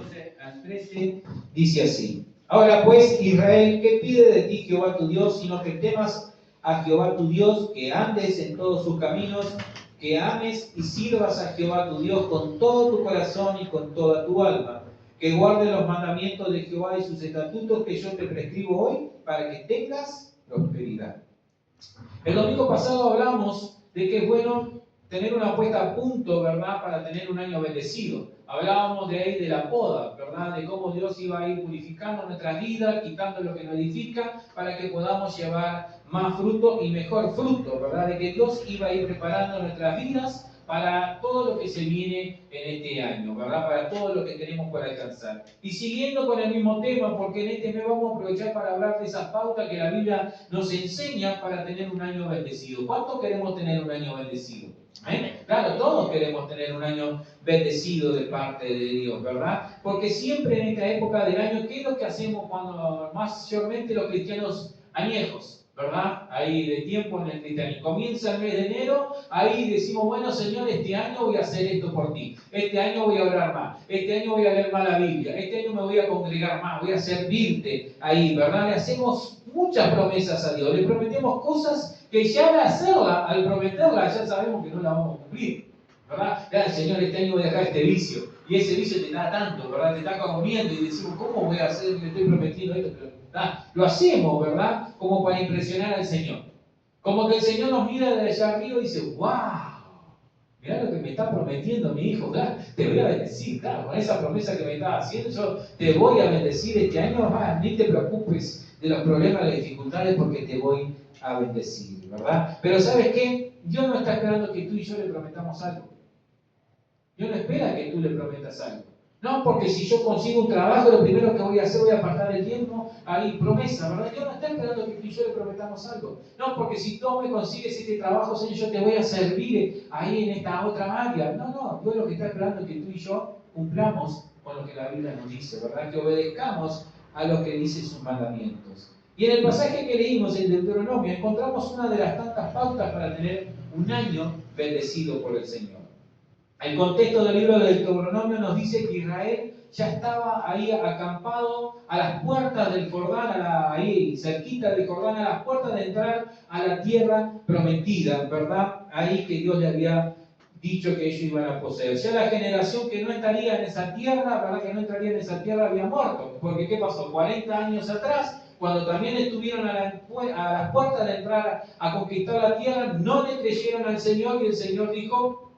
12 al 13, dice así: Ahora pues, Israel, ¿qué pide de ti Jehová tu Dios, sino que temas a Jehová tu Dios, que andes en todos sus caminos, que ames y sirvas a Jehová tu Dios con todo tu corazón y con toda tu alma, que guardes los mandamientos de Jehová y sus estatutos que yo te prescribo hoy, para que tengas prosperidad. El domingo pasado hablamos de que es bueno tener una puesta a punto, ¿verdad?, para tener un año bendecido. Hablábamos de ahí de la poda, ¿verdad?, de cómo Dios iba a ir purificando nuestras vidas, quitando lo que nos edifica, para que podamos llevar más fruto y mejor fruto, ¿verdad?, de que Dios iba a ir preparando nuestras vidas para todo lo que se viene en este año, ¿verdad?, para todo lo que tenemos por alcanzar. Y siguiendo con el mismo tema, porque en este mes vamos a aprovechar para hablar de esas pautas que la Biblia nos enseña para tener un año bendecido. ¿Cuántos queremos tener un año bendecido? Claro, todos queremos tener un año bendecido de parte de Dios, ¿verdad? Porque siempre en esta época del año, ¿qué es lo que hacemos cuando mayormente los cristianos añejos, ¿verdad? Ahí de tiempo en el cristianismo. Comienza el mes de enero, ahí decimos, bueno, Señor, este año voy a hacer esto por ti. Este año voy a orar más. Este año voy a leer más la Biblia. Este año me voy a congregar más. Voy a servirte ahí, ¿verdad? Le hacemos muchas promesas a Dios. Le prometemos cosas que ya al hacerla, al prometerla, ya sabemos que no la vamos a cumplir, ¿verdad? Ya, Señor, este año voy a dejar este vicio. Y ese vicio te da tanto, ¿verdad? Te está comiendo y decimos, ¿cómo voy a hacer? Le estoy prometiendo esto, pero lo hacemos, ¿verdad? Como para impresionar al Señor. Como que el Señor nos mira de allá arriba y dice, ¡wow! Mirá lo que me está prometiendo mi hijo, claro, te voy a bendecir, claro, con esa promesa que me está haciendo, yo te voy a bendecir este año, ni te preocupes de los problemas, de las dificultades, porque te voy a bendecir, ¿verdad? Pero ¿sabes qué? Dios no está esperando que tú y yo le prometamos algo. Dios no espera que tú le prometas algo. No, porque si yo consigo un trabajo, lo primero que voy a hacer, voy a apartar el tiempo, ahí promesa, ¿verdad? Dios no está esperando que tú y yo le prometamos algo. No, porque si tú me consigues este trabajo, Señor, yo te voy a servir ahí en esta otra área. No, Dios lo que está esperando es que tú y yo cumplamos con lo que la Biblia nos dice, ¿verdad? Que obedezcamos a lo que dice sus mandamientos. Y en el pasaje que leímos, en Deuteronomio, encontramos una de las tantas pautas para tener un año bendecido por el Señor. El contexto del libro del Deuteronomio nos dice que Israel ya estaba ahí acampado a las puertas del Jordán, ahí cerquita del Jordán, a las puertas de entrar a la tierra prometida, ¿verdad? Ahí que Dios le había dicho que ellos iban a poseer. Ya la generación que no estaría en esa tierra, ¿verdad? Que no entraría en esa tierra había muerto. Porque ¿qué pasó? 40 años atrás, cuando también estuvieron a las puertas de entrar a conquistar la tierra, no le creyeron al Señor y el Señor dijo,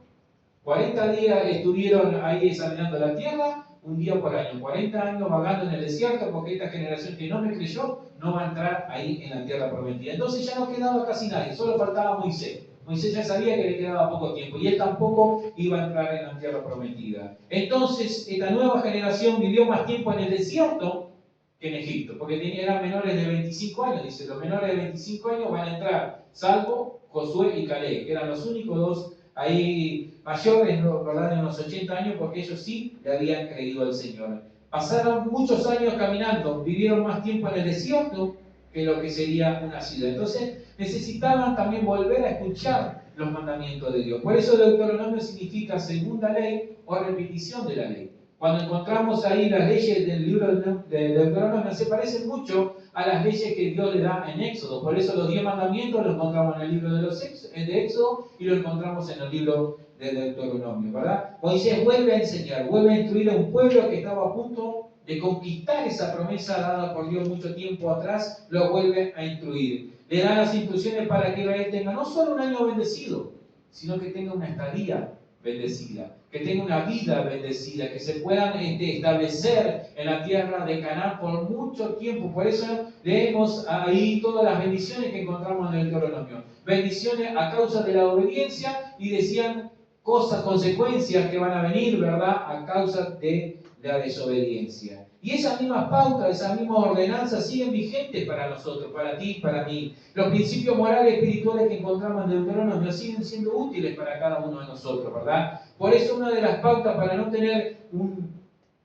40 días estuvieron ahí examinando la tierra, un día por año, 40 años vagando en el desierto, porque esta generación que no me creyó no va a entrar ahí en la tierra prometida. Entonces ya no quedaba casi nadie, solo faltaba Moisés. Moisés ya sabía que le quedaba poco tiempo y él tampoco iba a entrar en la tierra prometida. Entonces esta nueva generación vivió más tiempo en el desierto que en Egipto, porque eran menores de 25 años, dice, los menores de 25 años van a entrar, salvo Josué y Caleb, que eran los únicos dos ahí mayores, ¿verdad?, de unos 80 años, porque ellos sí le habían creído al Señor. Pasaron muchos años caminando, vivieron más tiempo en el desierto que lo que sería una ciudad. Entonces necesitaban también volver a escuchar los mandamientos de Dios. Por eso el Deuteronomio significa segunda ley o repetición de la ley. Cuando encontramos ahí las leyes del libro de Deuteronomio, se parecen mucho a las leyes que Dios le da en Éxodo. Por eso los 10 mandamientos los encontramos en el libro de Éxodo y los encontramos en el libro de Deuteronomio, ¿verdad? Moisés vuelve a enseñar, vuelve a instruir a un pueblo que estaba a punto de conquistar esa promesa dada por Dios mucho tiempo atrás, lo vuelve a instruir. Le da las instrucciones para que Israel tenga no solo un año bendecido, sino que tenga una estadía bendecida, que tenga una vida bendecida, que se puedan establecer en la tierra de Canaán por mucho tiempo. Por eso leemos ahí todas las bendiciones que encontramos en el Deuteronomio. Bendiciones a causa de la obediencia y decían cosas, consecuencias que van a venir, ¿verdad?, a causa de la desobediencia. Y esas mismas pautas, esas mismas ordenanzas siguen vigentes para nosotros, para ti, para mí. Los principios morales y espirituales que encontramos en Deuteronomio siguen siendo útiles para cada uno de nosotros, ¿verdad? Por eso una de las pautas para no tener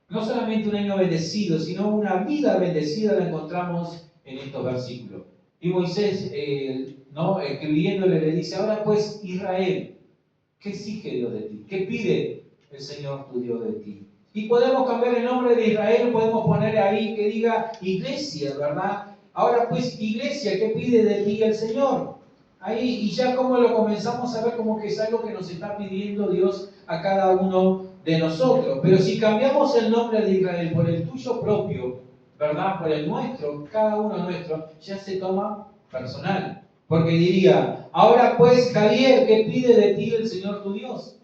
no solamente un año bendecido, sino una vida bendecida la encontramos en estos versículos. Y Moisés, escribiéndole, le dice, ahora pues Israel, ¿qué exige Dios de ti? ¿Qué pide el Señor tu Dios de ti? Y podemos cambiar el nombre de Israel, podemos poner ahí que diga iglesia, ¿verdad? Ahora pues, iglesia, ¿qué pide de ti el Señor? Ahí, y ya como lo comenzamos a ver como que es algo que nos está pidiendo Dios a cada uno de nosotros. Pero si cambiamos el nombre de Israel por el tuyo propio, ¿verdad? Por el nuestro, cada uno nuestro, ya se toma personal. Porque diría, ahora pues Javier, ¿qué pide de ti el Señor tu Dios?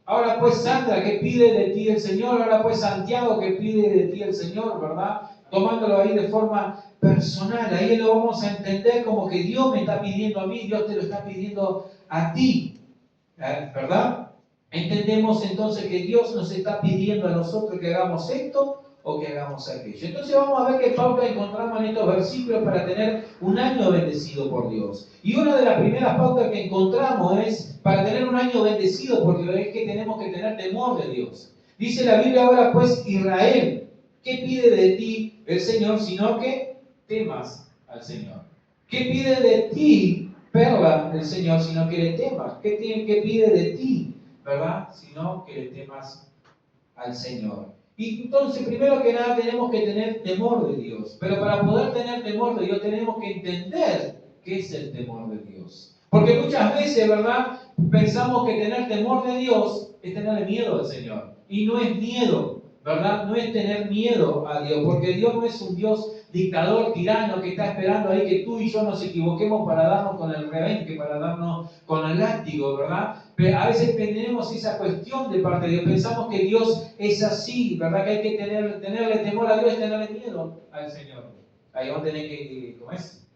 Ahora pues Sandra, ¿qué pide de ti el Señor? Ahora pues Santiago, ¿qué pide de ti el Señor? ¿Verdad? Tomándolo ahí de forma personal, ahí lo vamos a entender como que Dios me está pidiendo a mí, Dios te lo está pidiendo a ti, ¿verdad? Entendemos entonces que Dios nos está pidiendo a nosotros que hagamos esto o que hagamos aquello. Entonces vamos a ver qué pauta encontramos en estos versículos para tener un año bendecido por Dios. Y una de las primeras pautas que encontramos es, para tener un año bendecido por Dios, es que tenemos que tener temor de Dios. Dice la Biblia ahora pues, Israel, ¿qué pide de ti el Señor? Sino que temas al Señor. ¿Qué pide de ti, Perla, el Señor, sino que le temas? ¿Qué pide de ti, verdad? Sino que le temas al Señor. Y entonces, primero que nada, tenemos que tener temor de Dios. Pero para poder tener temor de Dios, tenemos que entender qué es el temor de Dios. Porque muchas veces, ¿verdad? Pensamos que tener temor de Dios es tenerle miedo al Señor. Y no es miedo, ¿verdad? No es tener miedo a Dios. Porque Dios no es un Dios dictador, tirano, que está esperando ahí que tú y yo nos equivoquemos para darnos con el rebenque, para darnos con el látigo, ¿verdad? Pero a veces tenemos esa cuestión de parte de Dios. Pensamos que Dios es así, ¿verdad? Que hay que tenerle temor a Dios, tenerle miedo al Señor. Ahí vamos a tener que, ¿cómo es?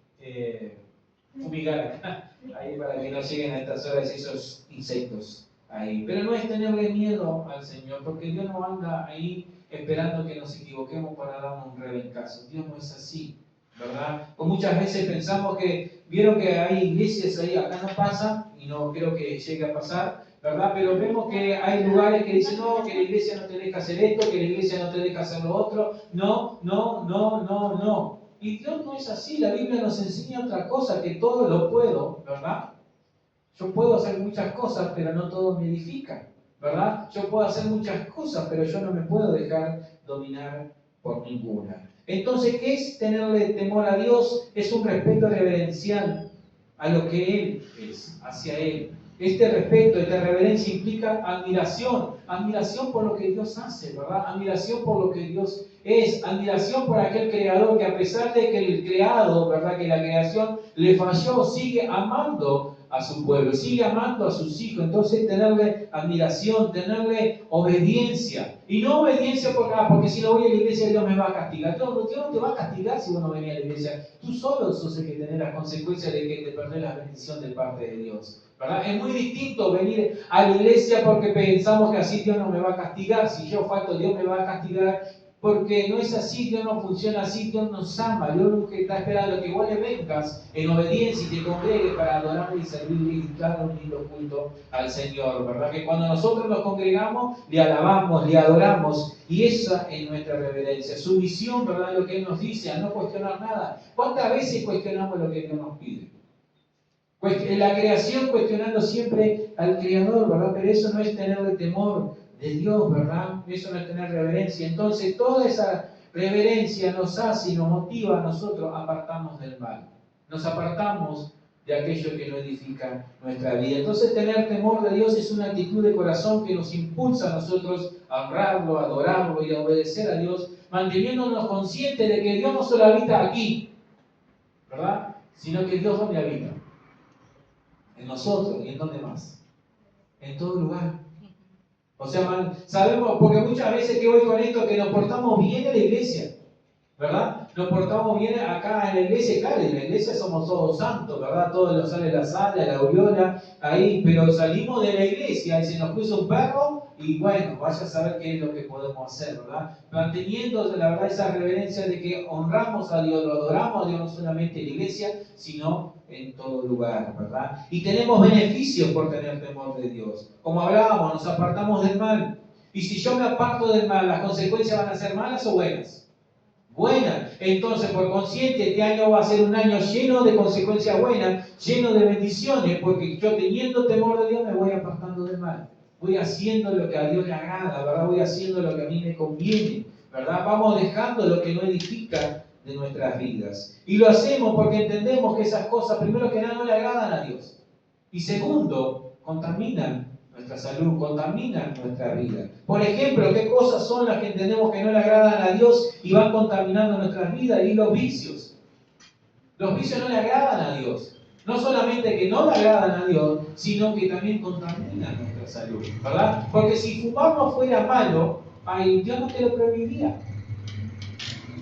Fumigar, ahí para que no lleguen a estas horas esos insectos. Ahí. Pero no es tenerle miedo al Señor, porque Dios no anda ahí esperando que nos equivoquemos para darnos un rebencazo. Dios no es así, ¿verdad? O muchas veces pensamos que, vieron que hay iglesias ahí, acá no pasa, y no creo que llegue a pasar, ¿verdad? Pero vemos que hay lugares que dicen, no, que la iglesia no te deja hacer esto, que la iglesia no te deja hacer lo otro, no. Y Dios no es así, la Biblia nos enseña otra cosa, que todo lo puedo, ¿verdad? Yo puedo hacer muchas cosas, pero no todo me edifica, ¿verdad? Yo puedo hacer muchas cosas, pero yo no me puedo dejar dominar por ninguna. Entonces, ¿qué es tenerle temor a Dios? Es un respeto reverencial a lo que Él es, hacia Él. Este respeto, esta reverencia implica admiración por lo que Dios hace, ¿verdad? Admiración por lo que Dios es, admiración por aquel creador que a pesar de que el creado, ¿verdad? Que la creación le falló, sigue amando a su pueblo, sigue amando a sus hijos. Entonces tenerle admiración, tenerle obediencia. Y no obediencia porque si no voy a la iglesia Dios me va a castigar. Dios no te va a castigar si vos no venís a la iglesia. Tú solo sos el que tenés las consecuencias de que te perdés la bendición de parte de Dios, ¿verdad? Es muy distinto venir a la iglesia porque pensamos que así Dios no me va a castigar. Si yo falto, Dios me va a castigar. Porque no es así, Dios no funciona así, Dios nos ama. Dios lo que está esperando es que vos le vengas en obediencia y te congregues para adorarle y servirle y dar un lindo culto al Señor, ¿verdad? Que cuando nosotros nos congregamos, le alabamos, le adoramos, y esa es nuestra reverencia. Su misión, ¿verdad? Lo que Él nos dice, a no cuestionar nada. ¿Cuántas veces cuestionamos lo que Dios nos pide? En la creación cuestionando siempre al Creador, ¿verdad? Pero eso no es tenerle temor de Dios, ¿verdad? Eso no es tener reverencia. Entonces, toda esa reverencia nos hace y nos motiva a nosotros a apartarnos del mal. Nos apartamos de aquello que no edifica nuestra vida. Entonces, tener temor de Dios es una actitud de corazón que nos impulsa a nosotros a honrarlo, a adorarlo y a obedecer a Dios, manteniéndonos conscientes de que Dios no solo habita aquí, ¿verdad? Sino que Dios donde habita. En nosotros y en dónde más. En todo lugar. O sea, sabemos, porque muchas veces que voy con esto, que nos portamos bien en la iglesia, ¿verdad? Nos portamos bien acá en la iglesia, claro, en la iglesia somos todos santos, ¿verdad? Todos nos sale la sala, la aureola, ahí, pero salimos de la iglesia y se nos puso un perro y bueno, vaya a saber qué es lo que podemos hacer, ¿verdad? Manteniendo la verdad esa reverencia de que honramos a Dios, lo adoramos a Dios no solamente en la iglesia, sino en todo lugar, ¿verdad? Y tenemos beneficios por tener temor de Dios. Como hablábamos, nos apartamos del mal. Y si yo me aparto del mal, ¿las consecuencias van a ser malas o buenas? Buenas. Entonces, por consciente, este año va a ser un año lleno de consecuencias buenas, lleno de bendiciones, porque yo teniendo temor de Dios me voy apartando del mal. voy haciendo lo que a Dios le agrada, ¿verdad? Voy haciendo lo que a mí me conviene, ¿verdad? Vamos dejando lo que no edifica de nuestras vidas. Y lo hacemos porque entendemos que esas cosas, primero que nada, no le agradan a Dios. Y segundo, contaminan nuestra salud, contaminan nuestra vida. Por ejemplo, ¿qué cosas son las que entendemos que no le agradan a Dios y van contaminando nuestras vidas? Y los vicios. Los vicios no le agradan a Dios. No solamente que no le agradan a Dios, sino que también contaminan nuestra salud, ¿verdad? Porque si fumar no fuera malo, ay, Dios no te lo prohibiría.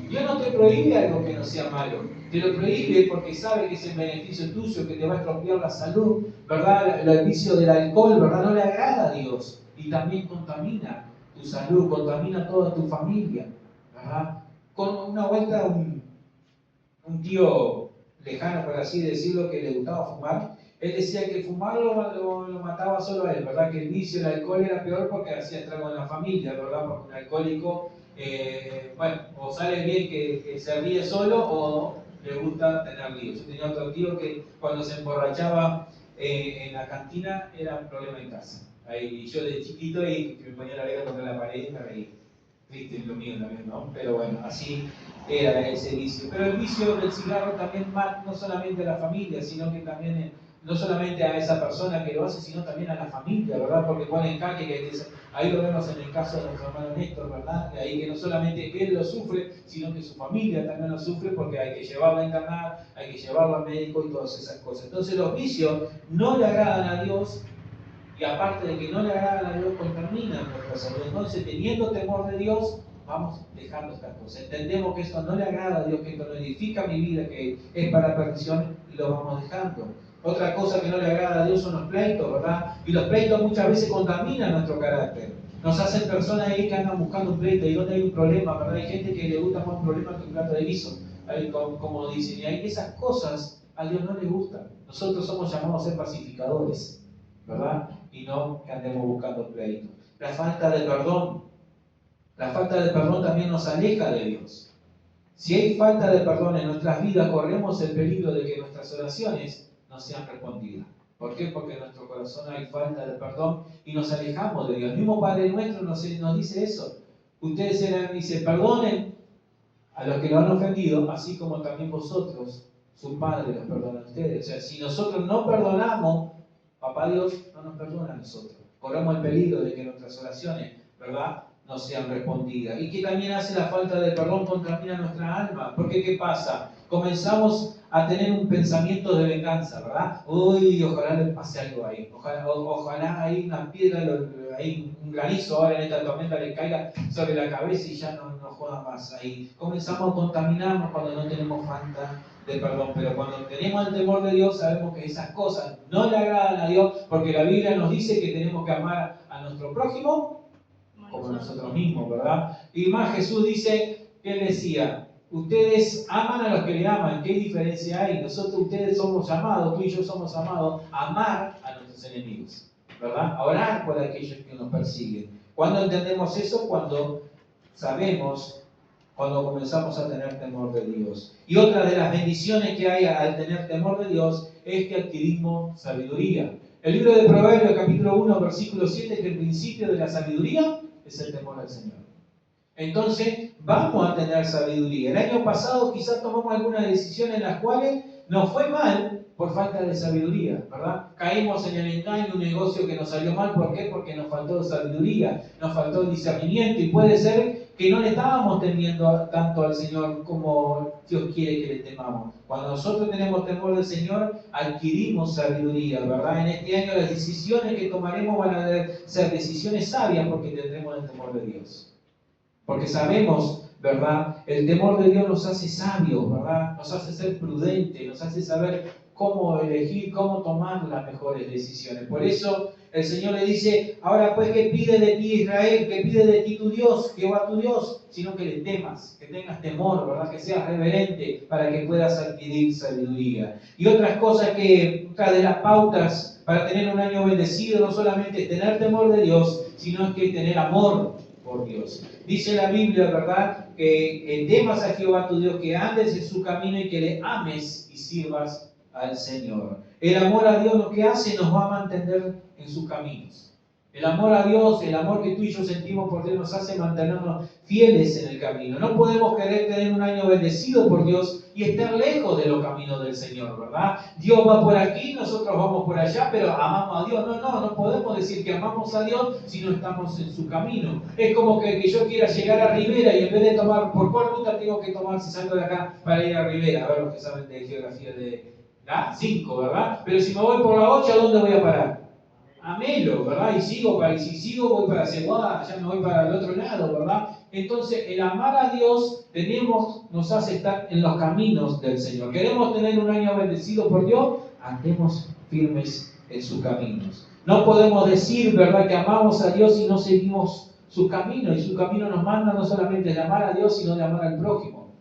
Dios no te prohíbe algo que no sea malo. Te lo prohíbe porque sabe que es el beneficio tuyo, que te va a estropear la salud, ¿verdad? El vicio del alcohol, ¿verdad? No le agrada a Dios. Y también contamina tu salud, contamina toda tu familia, ¿verdad? Con una vuelta, un tío lejano, por así decirlo, que le gustaba fumar, él decía que fumar lo mataba solo a él, ¿verdad? Que el vicio, el alcohol era peor porque hacía estrago en la familia, ¿verdad? Porque un alcohólico, bueno, o sale bien que se ríe solo o le gusta tener líos. Yo tenía otro tío que cuando se emborrachaba en la cantina era un problema en casa. Ahí, yo de chiquito y me ponía la oreja contra la pared y me reía. Triste lo mío también, ¿no? Pero bueno, así era ese vicio. Pero el vicio del cigarro también mata no solamente a la familia, sino que también no solamente a esa persona que lo hace, sino también a la familia, ¿verdad? Porque pone en jaque que ahí lo vemos en el caso de nuestro hermano Néstor, ¿verdad? De ahí que no solamente él lo sufre, sino que su familia también lo sufre porque hay que llevarlo a internar, hay que llevarlo al médico y todas esas cosas. Entonces los vicios no le agradan a Dios. Y aparte de que no le agradan a Dios, contaminan nuestra salud. Entonces, teniendo temor de Dios, vamos dejando estas cosas. Entendemos que esto no le agrada a Dios, que esto no edifica mi vida, que es para perdición, y lo vamos dejando. Otra cosa que no le agrada a Dios son los pleitos, ¿verdad? Y los pleitos muchas veces contaminan nuestro carácter. Nos hacen personas ahí que andan buscando un pleito y donde hay un problema, ¿verdad? Hay gente que le gusta más un problema que un plato de guiso, como dicen. Y hay esas cosas a Dios no le gustan. Nosotros somos llamados a ser pacificadores, ¿verdad? Y no que andemos buscando pleito. La falta de perdón. La falta de perdón también nos aleja de Dios. Si hay falta de perdón en nuestras vidas, corremos el peligro de que nuestras oraciones no sean respondidas. ¿Por qué? Porque en nuestro corazón hay falta de perdón y nos alejamos de Dios. El mismo Padre Nuestro nos dice eso. Ustedes dice, perdonen a los que lo han ofendido, así como también vosotros, su Padre, los perdona a ustedes. O sea, si nosotros no perdonamos, Papá Dios no nos perdona a nosotros. Corremos el peligro de que nuestras oraciones, ¿verdad?, no sean respondidas. Y que también hace la falta de perdón, contamina nuestra alma. Porque ¿qué pasa? Comenzamos a tener un pensamiento de venganza, ¿verdad? Uy, ojalá le pase algo ahí. Ojalá ahí una piedra, ahí un granizo ahora en esta tormenta le caiga sobre la cabeza y ya no joda más ahí. Comenzamos a contaminarnos cuando no tenemos falta de perdón, pero cuando tenemos el temor de Dios sabemos que esas cosas no le agradan a Dios, porque la Biblia nos dice que tenemos que amar a nuestro prójimo como nosotros mismos, ¿verdad? Y más Jesús dice, que él decía, ustedes aman a los que le aman, ¿qué diferencia hay? Ustedes somos llamados, tú y yo somos llamados a amar a nuestros enemigos, ¿verdad? A orar por aquellos que nos persiguen. ¿Cuándo entendemos eso? Cuando sabemos, cuando comenzamos a tener temor de Dios. Y otra de las bendiciones que hay al tener temor de Dios es que adquirimos sabiduría. El libro de Proverbios, capítulo 1, versículo 7, que el principio de la sabiduría es el temor al Señor. Entonces, vamos a tener sabiduría. El año pasado quizás tomamos algunas decisiones en las cuales nos fue mal por falta de sabiduría, ¿verdad? Caímos en el engaño, un negocio que nos salió mal. ¿Por qué? Porque nos faltó sabiduría, nos faltó discernimiento, y puede ser que no le estábamos temiendo tanto al Señor como Dios quiere que le temamos. Cuando nosotros tenemos temor del Señor, adquirimos sabiduría, ¿verdad? En este año las decisiones que tomaremos van a ser decisiones sabias porque tendremos el temor de Dios. Porque sabemos, ¿verdad? El temor de Dios nos hace sabios, ¿verdad? Nos hace ser prudentes, nos hace saber cómo elegir, cómo tomar las mejores decisiones. Por eso el Señor le dice, ahora pues, ¿qué pide de ti Israel? ¿Qué pide de ti tu Dios? Jehová tu Dios, sino que le temas, que tengas temor, ¿verdad? Que seas reverente para que puedas adquirir sabiduría. Y otras de las pautas para tener un año bendecido, no solamente es tener temor de Dios, sino que tener amor por Dios. Dice la Biblia, ¿verdad?, que temas a Jehová tu Dios, que andes en su camino y que le ames y sirvas al Señor. El amor a Dios lo que hace nos va a mantener en sus caminos. El amor a Dios, el amor que tú y yo sentimos por Dios nos hace mantenernos fieles en el camino. No podemos querer tener un año bendecido por Dios y estar lejos de los caminos del Señor, ¿verdad? Dios va por aquí, nosotros vamos por allá, pero amamos a Dios. No podemos decir que amamos a Dios si no estamos en su camino. Es como que yo quiera llegar a Rivera y en vez de tomar, ¿por cuál ruta tengo que tomar si salgo de acá para ir a Rivera? A ver los que saben de geografía de la 5, ¿verdad? Pero si me voy por la 8, ¿a dónde voy a parar? A Melo, ¿verdad? Y si sigo voy para Ceguá, ya me voy para el otro lado, ¿verdad? Entonces, el amar a Dios nos hace estar en los caminos del Señor. ¿Queremos tener un año bendecido por Dios? Andemos firmes en sus caminos. No podemos decir, ¿verdad?, que amamos a Dios y no seguimos su camino. Y su camino nos manda no solamente de amar a Dios, sino de amar al prójimo.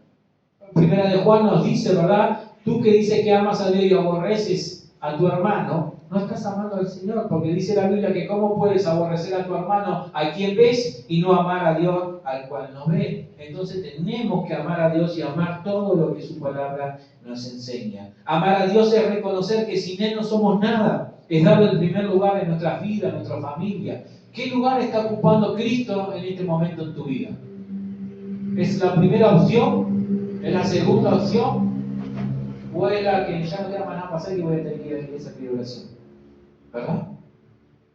Primera de Juan nos dice, ¿verdad? Tú que dices que amas a Dios y aborreces a tu hermano, no estás amando al Señor, porque dice la Biblia que cómo puedes aborrecer a tu hermano a quien ves y no amar a Dios al cual no ves. Entonces tenemos que amar a Dios y amar todo lo que su palabra nos enseña. Amar a Dios es reconocer que sin Él no somos nada, es darle el primer lugar en nuestras vidas, en nuestra familia. ¿Qué lugar está ocupando Cristo en este momento en tu vida? ¿Es la primera opción? ¿Es la segunda opción? ¿O es la que ya no queda más nada para hacer y voy a tener que ir a la iglesia a pedir oración? ¿Verdad?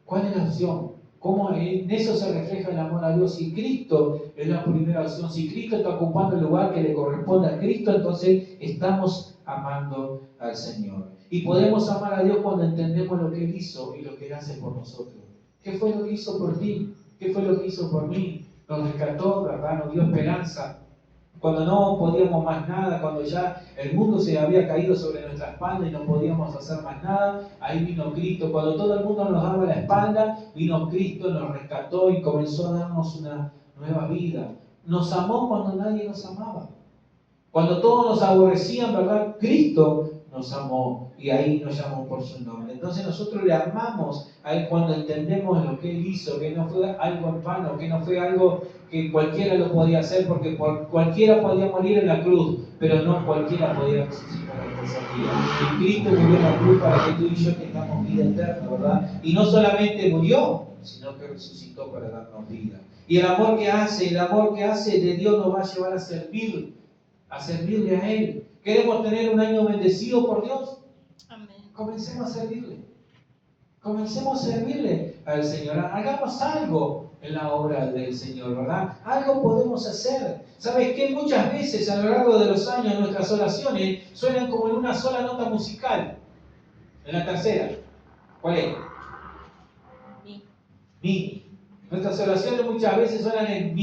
¿Cuál es la opción? ¿Cómo en eso se refleja el amor a Dios? Si Cristo es la primera opción, si Cristo está ocupando el lugar que le corresponde a Cristo, entonces estamos amando al Señor. Y podemos amar a Dios cuando entendemos lo que Él hizo y lo que Él hace por nosotros. ¿Qué fue lo que hizo por ti? ¿Qué fue lo que hizo por mí? Nos rescató, ¿verdad? Nos dio esperanza. Cuando no podíamos más nada, cuando ya el mundo se había caído sobre nuestra espalda y no podíamos hacer más nada, ahí vino Cristo. Cuando todo el mundo nos daba la espalda, vino Cristo, nos rescató y comenzó a darnos una nueva vida. Nos amó cuando nadie nos amaba. Cuando todos nos aborrecían, ¿verdad? Cristo nos amó y ahí nos llamó por su nombre. Entonces nosotros le amamos a Él cuando entendemos lo que Él hizo, que no fue algo en vano, que no fue algo que cualquiera lo podía hacer, porque cualquiera podía morir en la cruz, pero no cualquiera podía resucitar al tercer día. Y Cristo murió en la cruz para que tú y yo tengamos vida eterna, ¿verdad? Y no solamente murió, sino que resucitó para darnos vida. Y el amor que hace de Dios nos va a llevar a servirle a Él. ¿Queremos tener un año bendecido por Dios? Amén. Comencemos a servirle. Comencemos a servirle al Señor. Hagamos algo en la obra del Señor, ¿verdad? Algo podemos hacer. ¿Sabes qué? Muchas veces a lo largo de los años nuestras oraciones suenan como en una sola nota musical. En la tercera. ¿Cuál es? Mi. Nuestras oraciones muchas veces suenan en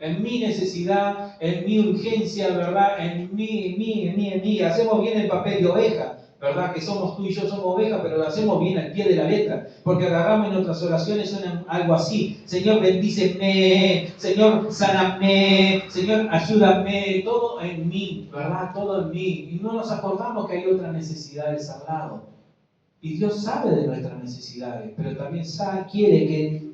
en mi necesidad, en mi urgencia, ¿verdad? En mí. Hacemos bien el papel de oveja, ¿verdad? Que somos tú y yo somos ovejas, pero lo hacemos bien al pie de la letra, porque agarramos en nuestras oraciones, suenan algo así: Señor, bendíceme, Señor, sáname, Señor, ayúdame, todo en mí, ¿verdad? Todo en mí. Y no nos acordamos que hay otras necesidades al lado. Y Dios sabe de nuestras necesidades, pero también quiere que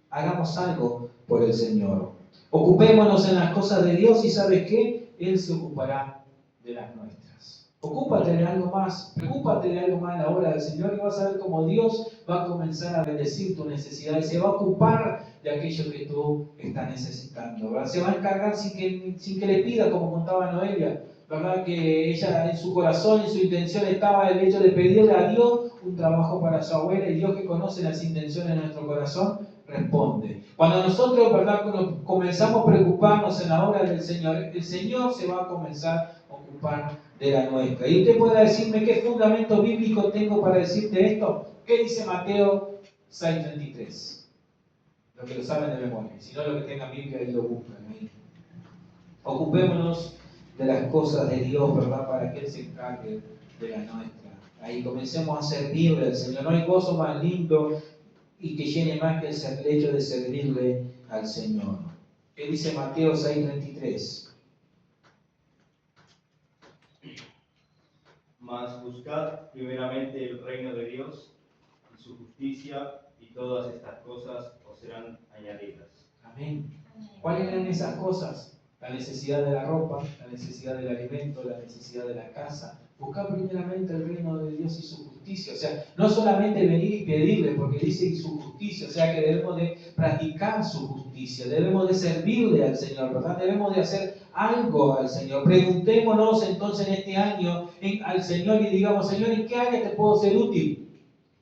hagamos algo por el Señor. Ocupémonos en las cosas de Dios y ¿sabes qué? Él se ocupará de las nuestras. Ocúpate de algo más, preocúpate de algo más en la obra del Señor y vas a ver cómo Dios va a comenzar a bendecir tu necesidad y se va a ocupar de aquello que tú estás necesitando, ¿verdad? Se va a encargar sin que le pida, como contaba Noelia, ¿verdad? Que ella en su corazón, en su intención estaba el hecho de pedirle a Dios un trabajo para su abuela, y Dios, que conoce las intenciones de nuestro corazón, responde. Cuando nosotros, ¿verdad?, comenzamos a preocuparnos en la obra del Señor, el Señor se va a comenzar a ocupar de la nuestra. Y usted puede decirme qué fundamento bíblico tengo para decirte esto. ¿Qué dice Mateo 6:33? Los que lo saben de memoria. Si no, los que tengan Biblia ahí lo buscan. Ahí. Ocupémonos de las cosas de Dios, ¿verdad?, para que Él se encargue de la nuestra. Ahí comencemos a servirle al Señor. No hay gozo más lindo y que llene más que el hecho de servirle al Señor. ¿Qué dice Mateo 6:33? Mas buscad primeramente el reino de Dios y su justicia, y todas estas cosas os serán añadidas. Amén. ¿Cuáles eran esas cosas? La necesidad de la ropa, la necesidad del alimento, la necesidad de la casa. Buscar primeramente el reino de Dios y su justicia. O sea, no solamente venir y pedirle, porque dice su justicia, o sea que debemos de practicar su justicia, debemos de servirle al Señor, ¿verdad? Debemos de hacer algo al Señor. Preguntémonos entonces en este año al Señor y digamos, Señor, ¿en qué área te puedo ser útil?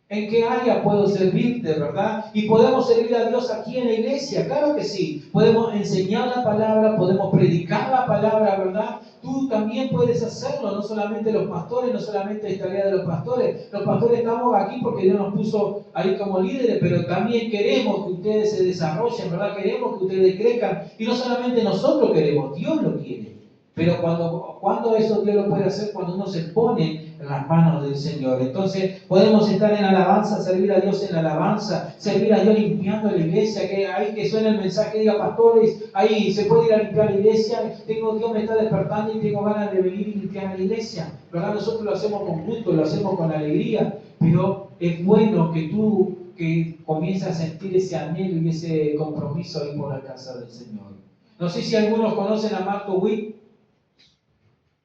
¿En qué área puedo servirte, verdad? Y podemos servir a Dios aquí en la iglesia, claro que sí. Podemos enseñar la palabra, podemos predicar la palabra, ¿verdad? Tú también puedes hacerlo, no solamente los pastores, no solamente esta tarea de los pastores. Los pastores estamos aquí porque Dios nos puso ahí como líderes, pero también queremos que ustedes se desarrollen, ¿verdad? Queremos que ustedes crezcan. Y no solamente nosotros queremos, Dios lo quiere. Pero cuando eso Dios lo puede hacer, cuando uno se pone en las manos del Señor. Entonces podemos estar en alabanza, servir a Dios en alabanza, servir a Dios limpiando la iglesia, que ahí que suene el mensaje, diga, pastores, ahí se puede ir a limpiar la iglesia, Dios me está despertando y tengo ganas de venir y limpiar la iglesia. ¿Verdad? Nosotros lo hacemos con gusto, lo hacemos con alegría, pero es bueno que tú que comiences a sentir ese anhelo y ese compromiso ahí por la casa del Señor. No sé si algunos conocen a Marco Witt.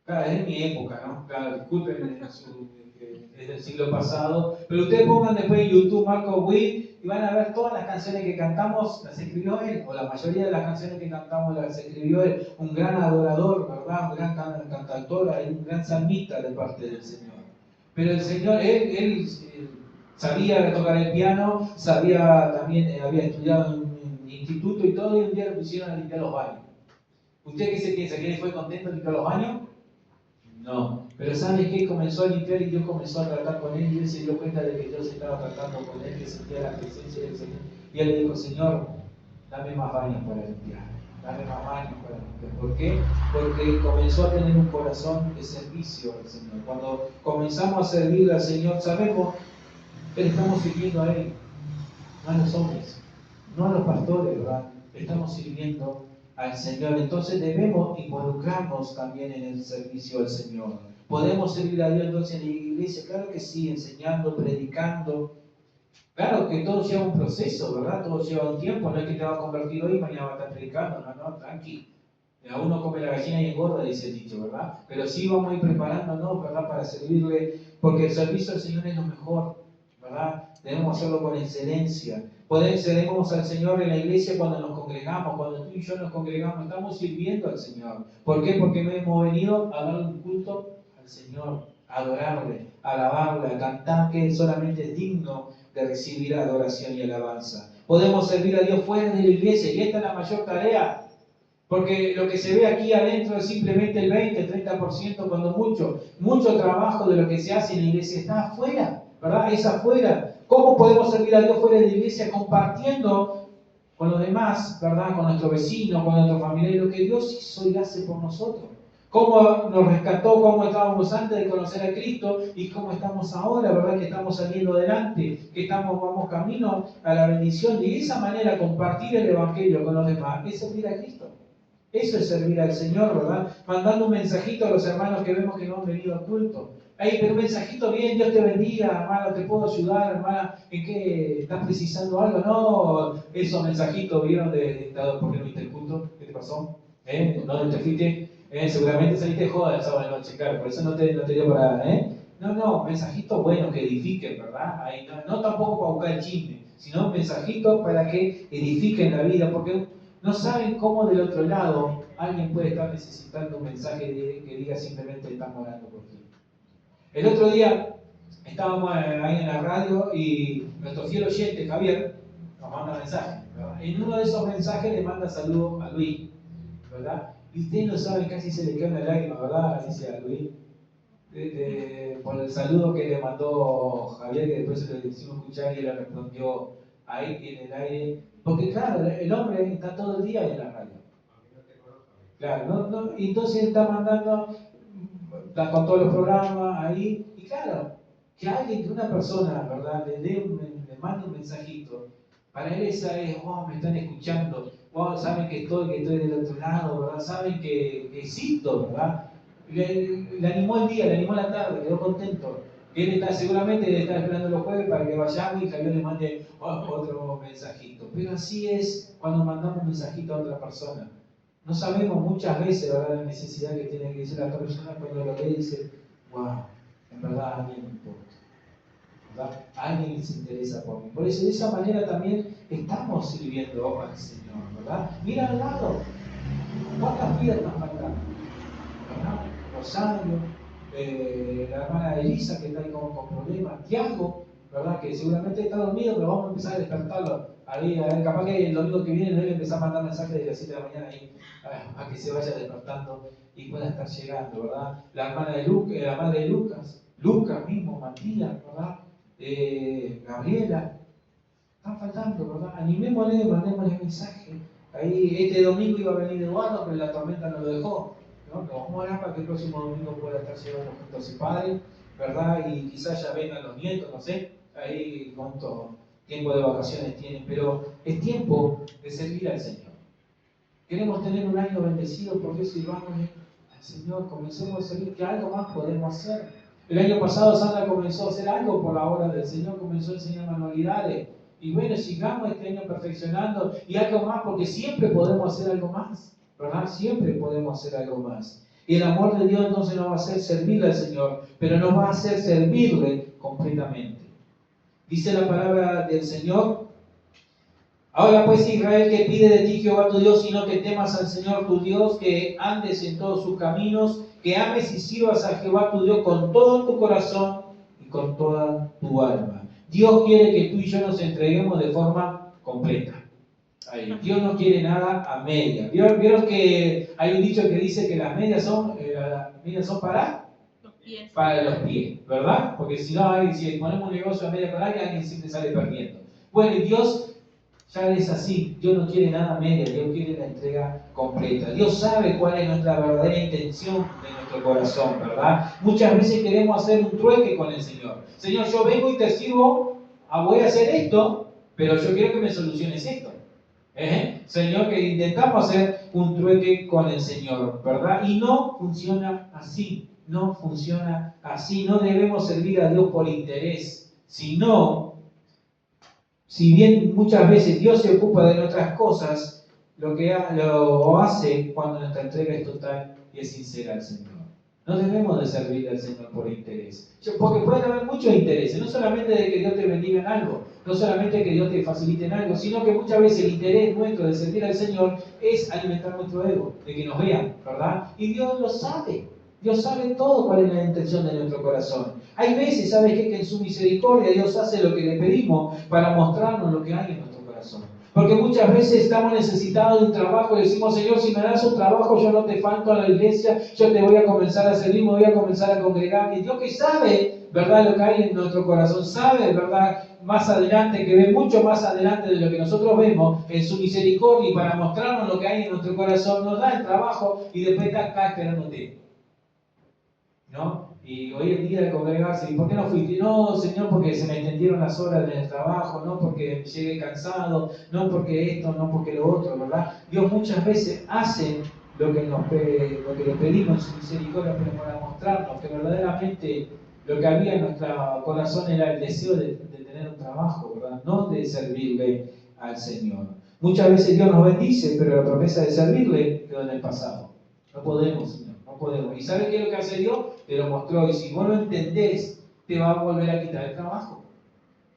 Claro, es de mi época, ¿no? Claro, disculpen, es del siglo pasado, pero ustedes pongan después en YouTube Marco Witt y van a ver todas las canciones que cantamos, las escribió él, o la mayoría de las canciones que cantamos las escribió él, un gran adorador, ¿verdad? Un gran cantautor, un gran salmista de parte del Señor. Pero el Señor, él sabía tocar el piano, sabía también, había estudiado en un instituto y todo, y un día lo pusieron a limpiar los baños. ¿Usted qué se piensa? ¿Que él fue contento de limpiar los baños? No, pero ¿sabes qué? Comenzó a limpiar y Dios comenzó a tratar con él y él se dio cuenta de que Dios estaba tratando con él, que sentía la presencia del Señor. Y él le dijo, Señor, dame más baños para limpiar, dame más baños para limpiar. ¿Por qué? Porque comenzó a tener un corazón de servicio al Señor. Cuando comenzamos a servir al Señor, sabemos que le estamos sirviendo a Él, no a los hombres, no a los pastores, ¿verdad? Le estamos sirviendo al Señor. Entonces debemos involucrarnos también en el servicio al Señor. ¿Podemos servir a Dios entonces en la iglesia? Claro que sí, enseñando, predicando. Claro que todo lleva un proceso, ¿verdad? Todo lleva un tiempo. No es que te vas a convertir hoy y mañana vas a estar predicando. No, tranqui. A uno come la gallina y engorda, dice el dicho, ¿verdad? Pero sí vamos a ir preparándonos, ¿verdad? Para servirle, porque el servicio al Señor es lo mejor, ¿verdad? Debemos hacerlo con excelencia. Seremos al Señor en la iglesia cuando nos congregamos, cuando tú y yo nos congregamos, estamos sirviendo al Señor. ¿Por qué? Porque hemos venido a dar un culto al Señor, a adorarle, a alabarle, a cantar, que Él solamente es digno de recibir adoración y alabanza. Podemos servir a Dios fuera de la iglesia y esta es la mayor tarea. Porque lo que se ve aquí adentro es simplemente el 20, el 30%, cuando mucho trabajo de lo que se hace en la iglesia está afuera, ¿verdad? Es afuera. ¿Cómo podemos servir a Dios fuera de la iglesia? Compartiendo con los demás, ¿verdad? Con nuestro vecino, con nuestro familiar, lo que Dios hizo y hace por nosotros. Cómo nos rescató, cómo estábamos antes de conocer a Cristo y cómo estamos ahora, ¿verdad? Que estamos saliendo adelante, que vamos camino a la bendición. Y de esa manera compartir el Evangelio con los demás es servir a Cristo. Eso es servir al Señor, ¿verdad? Mandando un mensajito a los hermanos que vemos que no han venido al culto. Hey, pero un mensajito bien, Dios te bendiga, hermano, te puedo ayudar, hermana, ¿en qué estás precisando algo? No, esos mensajitos vieron ¿por qué no viste el culto? ¿Qué te pasó? ¿Dónde te fuiste? Seguramente saliste joda el sábado de noche, claro, por eso no te dio para, No, mensajitos buenos que edifiquen, ¿verdad? Ahí, no tampoco para buscar el chisme, sino mensajitos para que edifiquen la vida, porque no saben cómo del otro lado alguien puede estar necesitando un mensaje que diga simplemente estamos orando por ti. El otro día estábamos ahí en la radio y nuestro fiel oyente, Javier, nos manda un mensaje, ¿verdad? En uno de esos mensajes le manda saludos a Luis, ¿verdad? Y ustedes no saben, casi se le cae una lágrima, ¿verdad? Dice a Luis, por el saludo que le mandó Javier, que después se lo hicimos escuchar y él le respondió ahí en el aire. Porque claro, el hombre está todo el día en la radio. Claro, y entonces está mandando, está con todos los programas ahí, y claro, que alguien, que una persona, ¿verdad?, le mande un mensajito, para él esa es, oh, me están escuchando, oh, saben que estoy del otro lado, ¿verdad? Saben que existo, ¿verdad? Le animó el día, le animó la tarde, quedó contento. Él seguramente está esperando los jueves para que vayamos y Javier le mande otro mensajito. Pero así es cuando mandamos un mensajito a otra persona. No sabemos muchas veces, ¿verdad?, la necesidad que tiene que decir la otra persona cuando lo ve y dice, wow, en verdad a alguien me importa, ¿verdad? Alguien se interesa por mí. Por eso de esa manera también estamos sirviendo al Señor, ¿verdad? Mira al lado, ¿cuántas vidas nos faltan? ¿Verdad? Rosario, la hermana Elisa que está ahí con problemas, Tiago, ¿verdad? Que seguramente está dormido, pero vamos a empezar a despertarlo. Ahí, a ver, capaz que el domingo que viene debe empezar a mandar mensajes de las 7 de la mañana ahí, a que se vaya despertando y pueda estar llegando, ¿verdad? La hermana de Lucas, la madre de Lucas mismo, Matías, ¿verdad? Gabriela, están faltando, ¿verdad? Animémosle, mandémosle mensaje. Ahí este domingo iba a venir Eduardo, pero la tormenta no lo dejó, ¿no? Lo vamos a orar para que el próximo domingo pueda estar llevando junto a su padre, ¿verdad? Y quizás ya vengan los nietos, no sé, ahí cuánto tiempo de vacaciones tienen, pero es tiempo de servir al Señor. Queremos tener un año bendecido, por eso sirvámosle al Señor, comencemos a servir, que algo más podemos hacer. El año pasado Sandra comenzó a hacer algo por la obra del Señor, comenzó a enseñar manualidades. Y bueno, sigamos este año perfeccionando y algo más, porque siempre podemos hacer algo más, ¿verdad? Siempre podemos hacer algo más. Y el amor de Dios entonces nos va a hacer servirle al Señor, pero nos va a hacer servirle completamente. Dice la palabra del Señor: ahora pues, Israel, que pide de ti Jehová tu Dios, sino que temas al Señor tu Dios, que andes en todos sus caminos, que ames y sirvas a Jehová tu Dios con todo tu corazón y con toda tu alma. Dios quiere que tú y yo nos entreguemos de forma completa. Ahí. Dios no quiere nada a media. ¿Vieron que hay un dicho que dice que las medias son para los pies, ¿verdad? Porque si no, si ponemos un negocio a media para alguien siempre sale perdiendo. Bueno, y Dios ya es así. Dios no quiere nada a media, Dios quiere la entrega completa. Dios sabe cuál es nuestra verdadera intención de nuestro corazón, ¿verdad? Muchas veces queremos hacer un trueque con el Señor. Señor, yo vengo y te sirvo, voy a hacer esto, pero yo quiero que me soluciones esto. Señor, que intentamos hacer un trueque con el Señor, ¿verdad? Y no funciona así, no funciona así. No debemos servir a Dios por interés, sino, si bien muchas veces Dios se ocupa de nuestras cosas, lo hace cuando nuestra entrega es total y es sincera al Señor. No debemos de servirle al Señor por interés. Porque pueden haber muchos intereses, no solamente de que Dios te bendiga en algo, no solamente que Dios te facilite en algo, sino que muchas veces el interés nuestro de servir al Señor es alimentar nuestro ego, de que nos vean, ¿verdad? Y Dios lo sabe. Dios sabe todo cuál es la intención de nuestro corazón. Hay veces, ¿sabes qué? Que en su misericordia Dios hace lo que le pedimos para mostrarnos lo que hay en nuestro corazón. Porque muchas veces estamos necesitados de un trabajo y decimos: Señor, si me das un trabajo, yo no te falto a la iglesia, yo te voy a comenzar a servir, me voy a comenzar a congregar. Y Dios, que sabe, ¿verdad?, lo que hay en nuestro corazón, sabe, ¿verdad?, más adelante, que ve mucho más adelante de lo que nosotros vemos, en su misericordia, y para mostrarnos lo que hay en nuestro corazón, nos da el trabajo y después está acá esperándote, ¿no? Y hoy en día de congregarse, ¿y por qué no fuiste? No, Señor, porque se me extendieron las horas del trabajo, no porque llegué cansado, no porque esto, no porque lo otro, ¿verdad? Dios muchas veces hace lo que le pedimos en su misericordia, pero para mostrarnos que verdaderamente lo que había en nuestro corazón era el deseo de tener un trabajo, ¿verdad? No de servirle al Señor. Muchas veces Dios nos bendice, pero la promesa de servirle quedó en el pasado. No podemos, Señor, no podemos. ¿Y sabes qué es lo que hace Dios? Te lo mostró, y si vos lo entendés, te va a volver a quitar el trabajo,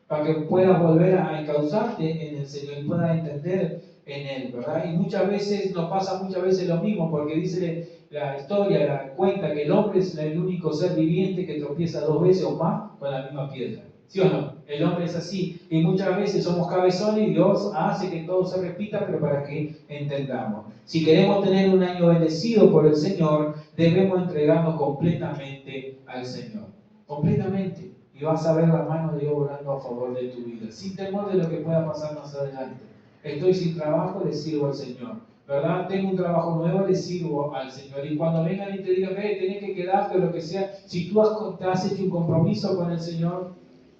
para que puedas volver a encauzarte en el Señor y puedas entender en Él, ¿verdad? Y muchas veces nos pasa lo mismo, porque dice la historia, la cuenta, que el hombre es el único ser viviente que tropieza 2 veces o más con la misma piedra. ¿Sí o no? El hombre es así, y muchas veces somos cabezones y Dios hace que todo se repita, pero para que entendamos. Si queremos tener un año bendecido por el Señor, debemos entregarnos completamente al Señor. Completamente. Y vas a ver la mano de Dios volando a favor de tu vida, sin temor de lo que pueda pasar más adelante. Estoy sin trabajo, le sirvo al Señor, ¿verdad? Tengo un trabajo nuevo, le sirvo al Señor. Y cuando vengan y te digan: tenés que quedarte o lo que sea, si tú te has hecho un compromiso con el Señor,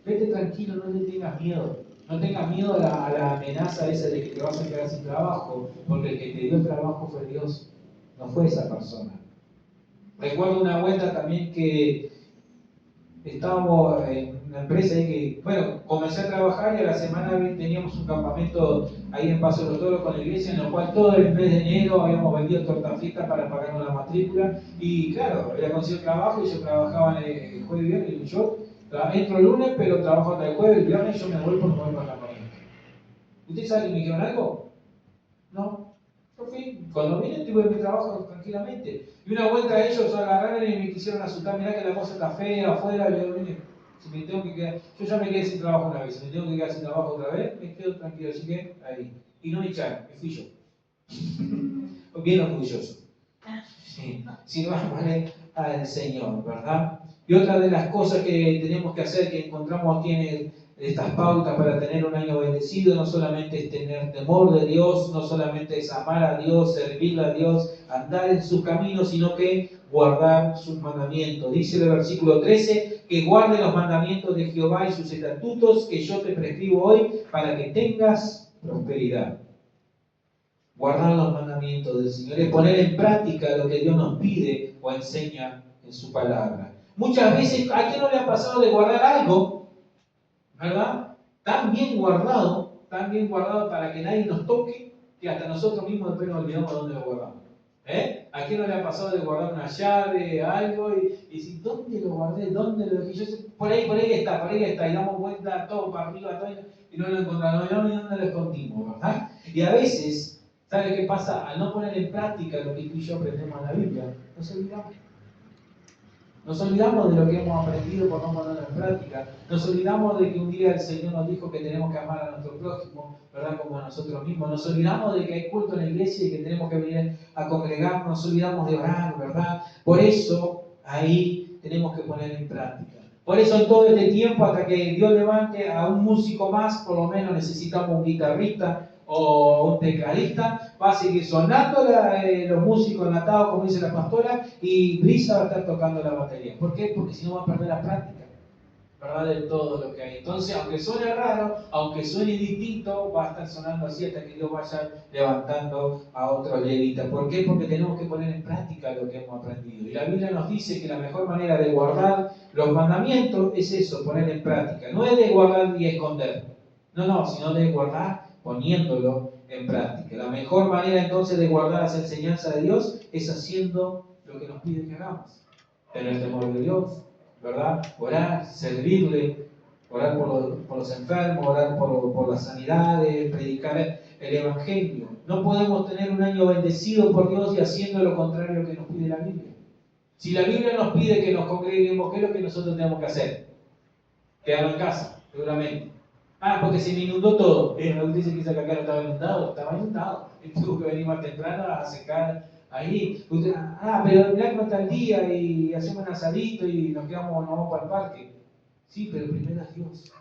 vete tranquilo, no le tengas miedo. No tengas miedo a la amenaza esa de que te vas a quedar sin trabajo, porque el que te dio el trabajo fue Dios, no fue esa persona. Recuerdo una vuelta también que estábamos en una empresa ahí que, bueno, comencé a trabajar y a la semana teníamos un campamento ahí en Paso de los Toros con la iglesia, en el cual todo el mes de enero habíamos vendido tortas fritas para pagarnos la matrícula. Y claro, había conseguido trabajo y yo trabajaba el jueves y viernes. Y yo entro el lunes, pero trabajo hasta el jueves, el viernes yo me voy por comer para el campamento. ¿Usted sabe que me dijeron algo? No. Yo fui, cuando vine tuve mi trabajo tranquilamente. Y una vuelta ellos agarraron y me quisieron asustar, mirá que la cosa está fea afuera. Yo vine, si me tengo que quedar, yo ya me quedé sin trabajo una vez, si me tengo que quedar sin trabajo otra vez, me quedo tranquilo, así que ahí. Y no me echaron, me fui yo. Bien orgulloso. Sí, sirvámosle al Señor, ¿verdad? Y otra de las cosas que tenemos que hacer, que encontramos aquí en estas pautas para tener un año bendecido, no solamente es tener temor de Dios, no solamente es amar a Dios, servirle a Dios, andar en sus caminos, sino que guardar sus mandamientos. Dice el versículo 13, que guarde los mandamientos de Jehová y sus estatutos que yo te prescribo hoy para que tengas prosperidad. Guardar los mandamientos del Señor es poner en práctica lo que Dios nos pide o enseña en su palabra. Muchas veces, ¿a quién no le ha pasado de guardar algo, verdad? Tan bien guardado para que nadie nos toque, que hasta nosotros mismos después nos olvidamos dónde lo guardamos. ¿A quién no le ha pasado de guardar una llave, algo, y decir, ¿dónde lo guardé? ¿Dónde lo dejé? Yo sé, por ahí está, y damos vuelta todo para arriba, todo, y no lo encontramos, no, ni dónde lo escondimos, ¿verdad? Y a veces, ¿sabe qué pasa? Al no poner en práctica lo que tú y yo aprendemos en la Biblia, nos olvidamos. Nos olvidamos de lo que hemos aprendido por no ponerlo en práctica. Nos olvidamos de que un día el Señor nos dijo que tenemos que amar a nuestro prójimo, ¿verdad? Como a nosotros mismos. Nos olvidamos de que hay culto en la iglesia y que tenemos que venir a congregar. Nos olvidamos de orar, ¿verdad? Por eso, ahí tenemos que poner en práctica. Por eso en todo este tiempo, hasta que Dios levante a un músico más, por lo menos necesitamos un guitarrista o un tecladista, va a seguir sonando los músicos enlatados, como dice la pastora, y Brisa va a estar tocando la batería. ¿Por qué? Porque si no va a perder la práctica, ¿verdad? De todo lo que hay. Entonces, aunque suene raro, aunque suene distinto, va a estar sonando así hasta que Dios vaya levantando a otros levitas. ¿Por qué? Porque tenemos que poner en práctica lo que hemos aprendido. Y la Biblia nos dice que la mejor manera de guardar los mandamientos es eso, poner en práctica. No es de guardar y esconder. No, sino de guardar poniéndolo en práctica. La mejor manera entonces de guardar las enseñanzas de Dios es haciendo lo que nos pide que hagamos. Tener el temor de Dios, ¿verdad? Orar, servirle, orar por los enfermos, orar por las sanidades, predicar el Evangelio. No podemos tener un año bendecido por Dios y haciendo lo contrario que nos pide la Biblia. Si la Biblia nos pide que nos congreguemos, ¿qué es lo que nosotros tenemos que hacer? Quedarnos en casa, seguramente. Porque se me inundó todo. Usted dice que esa caca no estaba inundado. Él tuvo que venir más temprano a secar ahí. Usted, pero mirá cómo está el día y hacemos un asadito y nos vamos para el parque. Sí, pero primero es Dios.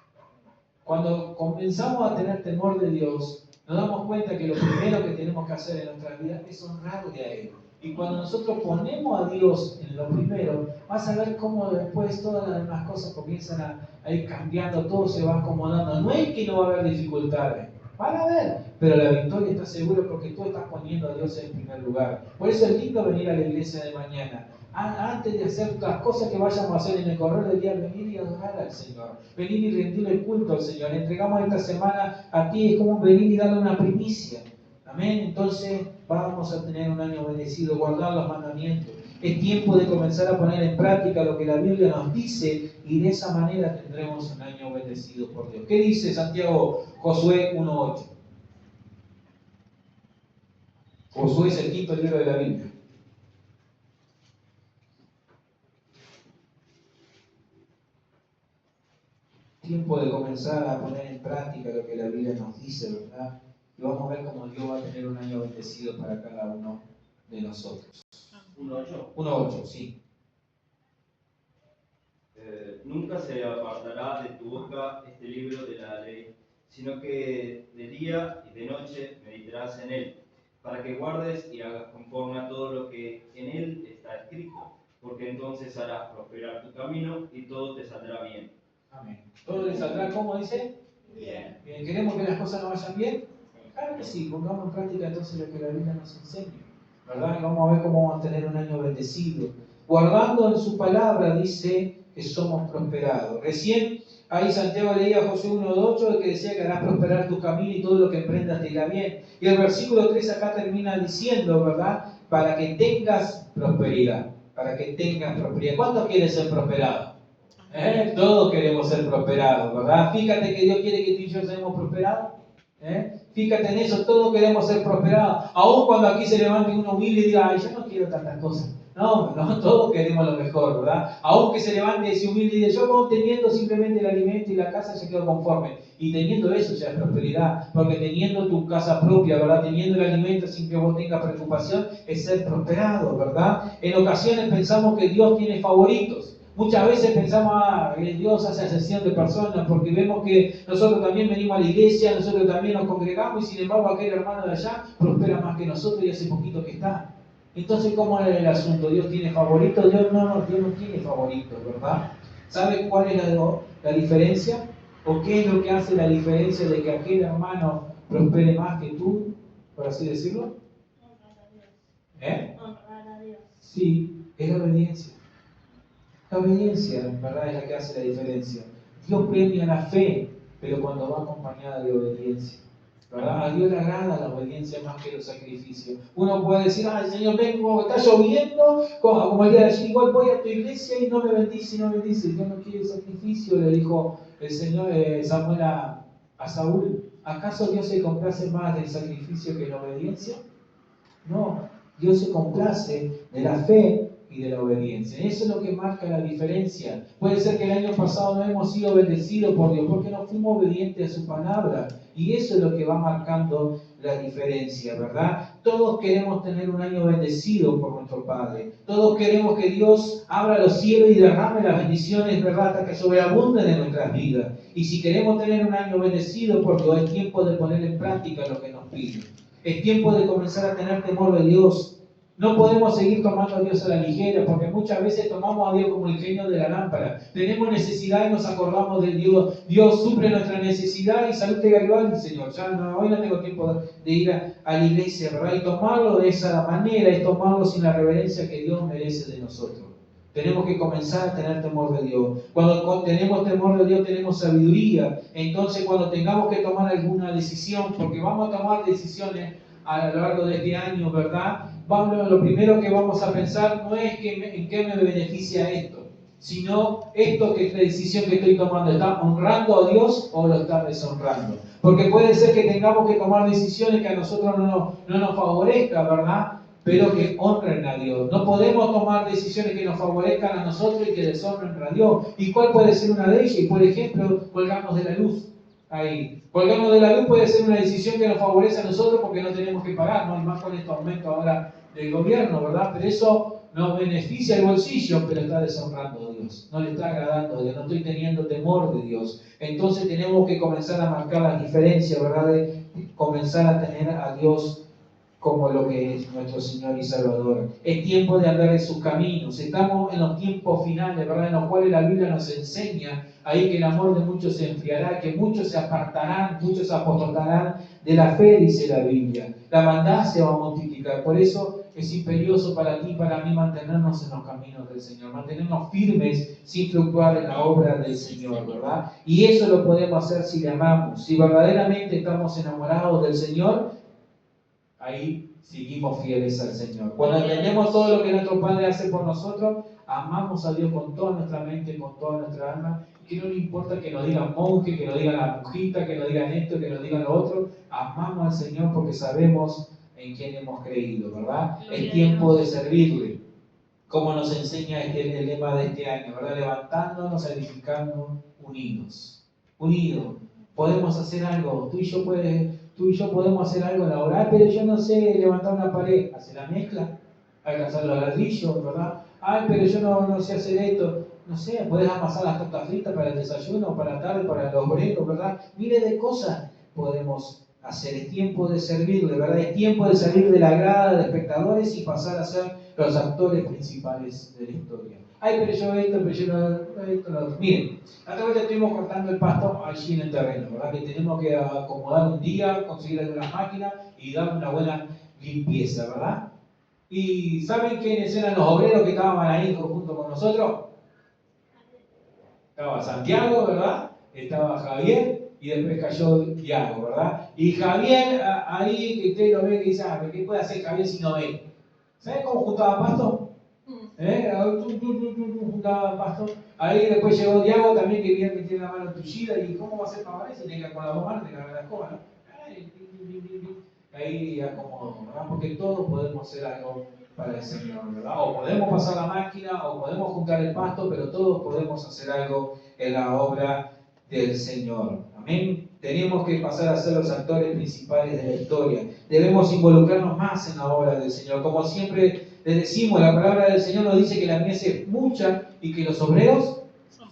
Cuando comenzamos a tener temor de Dios, nos damos cuenta que lo primero que tenemos que hacer en nuestras vidas es honrarle a Él. Y cuando nosotros ponemos a Dios en lo primero, vas a ver cómo después todas las demás cosas comienzan a ir cambiando, todo se va acomodando. No es que no va a haber dificultades, van a haber, pero la victoria está segura porque tú estás poniendo a Dios en primer lugar. Por eso es lindo venir a la iglesia de mañana. Antes de hacer las cosas que vayamos a hacer en el correr del día, venir y adorar al Señor, venir y rendirle culto al Señor. Entregamos esta semana a ti, es como venir y darle una primicia. Amén. Entonces vamos a tener un año bendecido, guardar los mandamientos. Es tiempo de comenzar a poner en práctica lo que la Biblia nos dice y de esa manera tendremos un año bendecido por Dios. ¿Qué dice Santiago? Josué 1:8. Josué es el quinto libro de la Biblia. Tiempo de comenzar a poner en práctica lo que la Biblia nos dice, ¿verdad? Y vamos a ver cómo Dios va a tener un año bendecido para cada uno de nosotros. 1:8. 1:8, sí. Nunca se apartará de tu boca este libro de la ley, sino que de día y de noche meditarás en él, para que guardes y hagas conforme a todo lo que en él está escrito, porque entonces harás prosperar tu camino y todo te saldrá bien. Amén. ¿Todo les saldrá cómo dice? Bien. ¿Queremos que las cosas nos vayan bien? Claro que sí, pongamos en práctica entonces lo que la Biblia nos enseña, ¿verdad? Y vamos a ver cómo vamos a tener un año bendecido. Guardando en su palabra dice que somos prosperados. Recién Ahí Santiago leía Josué 1:8 que decía que harás prosperar tu camino y todo lo que emprendas te irá bien. Y el versículo 3 acá termina diciendo, ¿verdad? Para que tengas prosperidad. Para que tengas prosperidad. ¿Cuántos quieren ser prosperados? Todos queremos ser prosperados, ¿verdad? Fíjate que Dios quiere que tú y yo seamos prosperados. Fíjate en eso, todos queremos ser prosperados. Aun cuando aquí se levante uno humilde y diga, ay, yo no quiero tantas cosas. No, todos queremos lo mejor, ¿verdad? Aunque se levante ese humilde y diga, yo teniendo simplemente el alimento y la casa ya quedo conforme. Y teniendo eso ya es prosperidad, porque teniendo tu casa propia, ¿verdad? Teniendo el alimento sin que vos tengas preocupación, es ser prosperado, ¿verdad? En ocasiones pensamos que Dios tiene favoritos. Muchas veces pensamos, Dios hace ascensión de personas porque vemos que nosotros también venimos a la iglesia, nosotros también nos congregamos y sin embargo aquel hermano de allá prospera más que nosotros y hace poquito que está. Entonces, ¿cómo es el asunto? ¿Dios tiene favoritos? Dios no tiene favoritos, ¿verdad? ¿Sabe cuál es la diferencia? ¿O qué es lo que hace la diferencia de que aquel hermano prospere más que tú, por así decirlo? Honrar a Dios. Honrar a Dios. Sí, es la obediencia. La obediencia, ¿verdad? Es la que hace la diferencia. Dios premia la fe, pero cuando va acompañada de obediencia. ¿Verdad? A Dios le agrada la obediencia más que los sacrificios. Uno puede decir, ay Señor, vengo, está lloviendo, como el día de ayer, igual voy a tu iglesia y no me bendice, no me bendice. Yo no quiero sacrificio, le dijo el Señor Samuel a Saúl. ¿Acaso Dios se complace más del sacrificio que de la obediencia? No, Dios se complace de la fe y de la obediencia. Eso es lo que marca la diferencia. Puede ser que el año pasado no hemos sido bendecidos por Dios porque no fuimos obedientes a su palabra. Y eso es lo que va marcando la diferencia, ¿verdad? Todos queremos tener un año bendecido por nuestro Padre. Todos queremos que Dios abra los cielos y derrame las bendiciones, ¿verdad? Hasta que sobreabunden en nuestras vidas. Y si queremos tener un año bendecido por Dios, es tiempo de poner en práctica lo que nos pide. Es tiempo de comenzar a tener temor de Dios. No podemos seguir tomando a Dios a la ligera, porque muchas veces tomamos a Dios como el genio de la lámpara. Tenemos necesidad y nos acordamos de Dios. Dios suple nuestra necesidad y salud de Garibaldi, Señor. Ya hoy no tengo tiempo de ir a la iglesia, ¿verdad? Y tomarlo de esa manera es tomarlo sin la reverencia que Dios merece de nosotros. Tenemos que comenzar a tener temor de Dios. Cuando tenemos temor de Dios tenemos sabiduría. Entonces cuando tengamos que tomar alguna decisión, porque vamos a tomar decisiones a lo largo de este año, ¿verdad? Lo primero que vamos a pensar no es en qué me beneficia esto, sino esta decisión que estoy tomando, ¿está honrando a Dios o lo está deshonrando? Porque puede ser que tengamos que tomar decisiones que a nosotros no nos favorezcan, ¿verdad? Pero que honren a Dios. No podemos tomar decisiones que nos favorezcan a nosotros y que deshonren a Dios. ¿Y cuál puede ser una de ellas? Por ejemplo, colgarnos de la luz. Ahí. Colgarnos de la luz puede ser una decisión que nos favorece a nosotros porque no tenemos que pagar, ¿no? Y más con este aumento ahora del gobierno, ¿verdad? Pero eso nos beneficia el bolsillo, pero está deshonrando a Dios. No le está agradando a Dios, no estoy teniendo temor de Dios. Entonces tenemos que comenzar a marcar las diferencias, ¿verdad? De comenzar a tener a Dios como lo que es nuestro Señor y Salvador. Es tiempo de andar en sus caminos. Estamos en los tiempos finales, ¿verdad? En los cuales la Biblia nos enseña ahí que el amor de muchos se enfriará, que muchos se apartarán, muchos apostatarán de la fe, dice la Biblia. La maldad se va a multiplicar. Por eso es imperioso para ti y para mí mantenernos en los caminos del Señor, mantenernos firmes sin fluctuar en la obra del Señor, ¿verdad? Y eso lo podemos hacer si le amamos. Si verdaderamente estamos enamorados del Señor, ahí seguimos fieles al Señor. Cuando entendemos todo lo que nuestro Padre hace por nosotros, amamos a Dios con toda nuestra mente, con toda nuestra alma, que no le importa que nos digan monje, que nos digan la brujita, que nos digan esto, que nos digan lo otro. Amamos al Señor porque sabemos en quién hemos creído, ¿verdad? Es tiempo de servirle, como nos enseña el lema de este año, ¿verdad? Levantándonos, edificando, unidos. Unidos. Podemos hacer algo, tú y yo podemos hacer algo laboral, pero yo no sé levantar una pared, hacer la mezcla, alcanzar los ladrillos, ¿verdad? Ay, pero yo no sé hacer esto. No sé, puedes amasar las tortas fritas para el desayuno, para la tarde, para los obreros, ¿verdad? Miles de cosas podemos hacer. Es tiempo de servirle, ¿verdad? Es tiempo de salir de la grada de espectadores y pasar a ser los actores principales de la historia. Ay, pero yo esto, pero yo no. Miren, la otra vez estuvimos cortando el pasto allí en el terreno, ¿verdad? Que tenemos que acomodar un día, conseguir algunas máquinas y dar una buena limpieza, ¿verdad? ¿Y saben quiénes eran los obreros que estaban ahí junto con nosotros? Estaba Santiago, ¿verdad? estaba Javier y después cayó Diago, ¿verdad? Y Javier, ahí que usted lo ve, que dice, ¿qué puede hacer Javier si no ve? ¿Sabe cómo juntaba pasto? Juntaba pasto. Ahí después llegó Diago también, que viene metiendo la mano tullida, y ¿cómo va a ser para valer si tenga con las dos manos, tenga la escoba, ¿no? Ahí acomodo, ¿verdad? Porque todos podemos hacer algo para el Señor, ¿verdad? O podemos pasar la máquina, o podemos juntar el pasto, pero todos podemos hacer algo en la obra del Señor. Amén. Tenemos que pasar a ser los actores principales de la historia. Debemos involucrarnos más en la obra del Señor. Como siempre les decimos, la palabra del Señor nos dice que la mies es mucha y que los obreros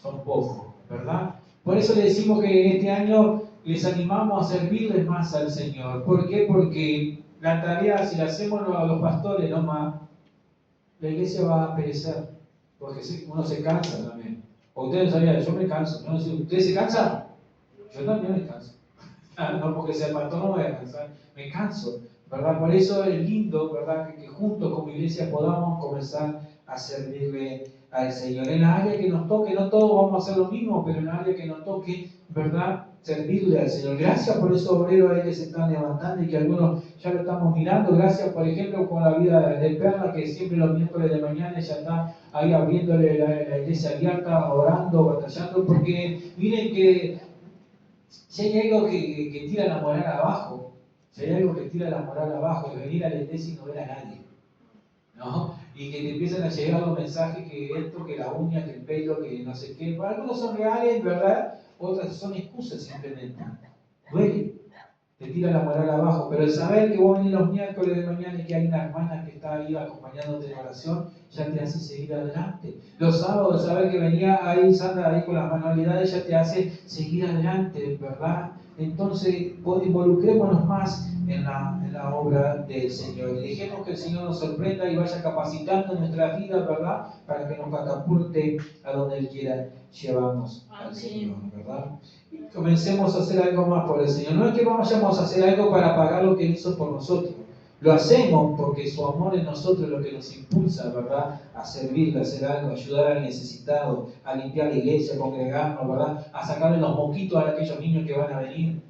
son pocos, ¿verdad? Por eso le decimos que este año les animamos a servirles más al Señor. ¿Por qué? Porque la tarea, si la hacemos a los pastores nomás, la iglesia va a perecer. Porque uno se cansa también. O ustedes sabían, yo me canso. ¿No? ¿Ustedes se cansan? Yo también me canso. No porque sea pastor no voy a cansar, me canso, ¿verdad? Por eso es lindo, ¿verdad? Que juntos como iglesia podamos comenzar a servirle al Señor. En la área que nos toque, no todos vamos a hacer lo mismo, pero en la área que nos toque, ¿verdad? Servirle al Señor. Gracias por esos obreros ahí que se están levantando y que algunos ya lo estamos mirando. Gracias, por ejemplo, con la vida de Perla, que siempre los miércoles de mañana ya está ahí abriéndole la iglesia abierta, orando, batallando, porque miren que si hay algo que tira la moral abajo, si hay algo que tira la moral abajo, es venir a la iglesia y no ver a nadie, ¿no? Y que te empiezan a llegar los mensajes que esto, que la uña, que el pelo, que no sé qué. Para algunos son reales, ¿verdad? Otras son excusas simplemente. Duele, te tira la moral abajo. Pero el saber que vos venís los miércoles de mañana y que hay una hermana que está ahí acompañándote en oración, ya te hace seguir adelante. Los sábados, saber que venía ahí Sandra ahí con las manualidades, ya te hace seguir adelante, ¿verdad? Entonces, involucrémonos más en la obra del Señor. Y dejemos que el Señor nos sorprenda y vaya capacitando nuestras vidas, ¿verdad? Para que nos catapulte a donde Él quiera llevarnos al Señor, ¿verdad? Y comencemos a hacer algo más por el Señor. No es que vayamos a hacer algo para pagar lo que Él hizo por nosotros. Lo hacemos porque su amor en nosotros es lo que nos impulsa, ¿verdad? A servirle, a hacer algo, a ayudar al necesitado, a limpiar la iglesia, a congregarnos, ¿verdad? A sacarle los moquitos a aquellos niños que van a venir,